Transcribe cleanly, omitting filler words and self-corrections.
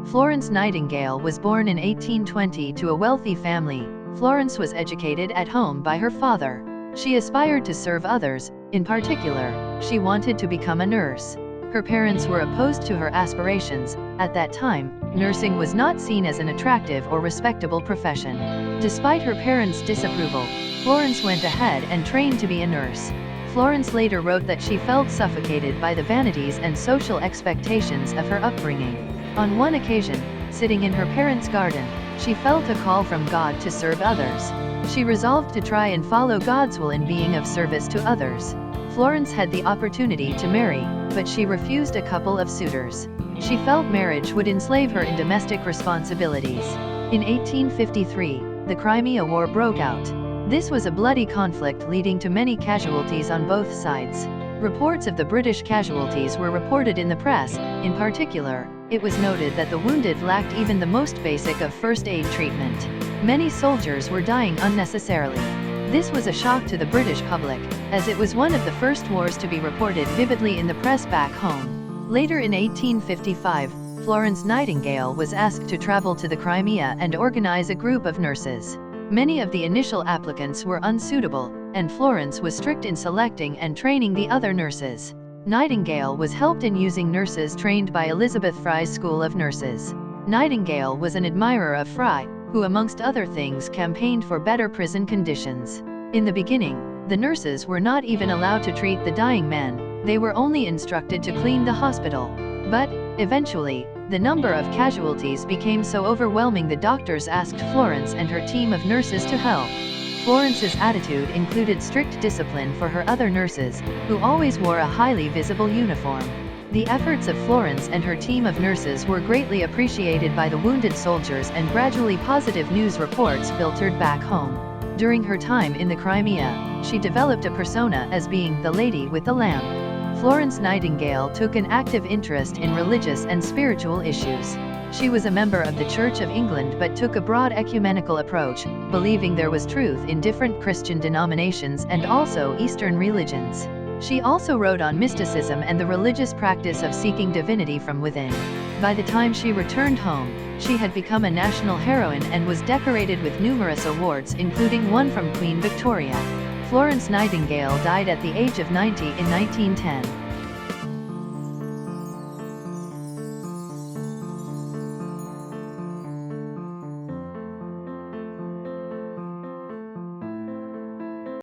Florence Nightingale was born in 1820 to a wealthy family. Florence was educated at home by her father. She aspired to serve others. In particular, she wanted to become a nurse. Her parents were opposed to her aspirations. At that time, nursing was not seen as an attractive or respectable profession. Despite her parents' disapproval, Florence went ahead and trained to be a nurse. Florence later wrote that she felt suffocated by the vanities and social expectations of her upbringing. On one occasion, sitting in her parents' garden, she felt a call from God to serve others. She resolved to try and follow God's will in being of service to others. Florence had the opportunity to marry, but she refused a couple of suitors. She felt marriage would enslave her in domestic responsibilities. In 1853, the Crimea War broke out. This was a bloody conflict leading to many casualties on both sides. Reports of the British casualties were reported in the press. In particular, it was noted that the wounded lacked even the most basic of first aid treatment. Many soldiers were dying unnecessarily. This was a shock to the British public, as it was one of the first wars to be reported vividly in the press back home. Later in 1855, Florence Nightingale was asked to travel to the Crimea and organize a group of nurses. Many of the initial applicants were unsuitable, and Florence was strict in selecting and training the other nurses. Nightingale was helped in using nurses trained by Elizabeth Fry's School of Nurses. Nightingale was an admirer of Fry, who amongst other things campaigned for better prison conditions. In the beginning, the nurses were not even allowed to treat the dying men. They were only instructed to clean the hospital. But, eventually, the number of casualties became so overwhelming the doctors asked Florence and her team of nurses to help. Florence's attitude included strict discipline for her other nurses, who always wore a highly visible uniform. The efforts of Florence and her team of nurses were greatly appreciated by the wounded soldiers, and gradually positive news reports filtered back home. During her time in the Crimea, she developed a persona as being the lady with the lamp. Florence Nightingale took an active interest in religious and spiritual issues. She was a member of the Church of England but took a broad ecumenical approach, believing there was truth in different Christian denominations and also Eastern religions. She also wrote on mysticism and the religious practice of seeking divinity from within. By the time she returned home, she had become a national heroine and was decorated with numerous awards, including one from Queen Victoria. Florence Nightingale died at the age of 90 in 1910.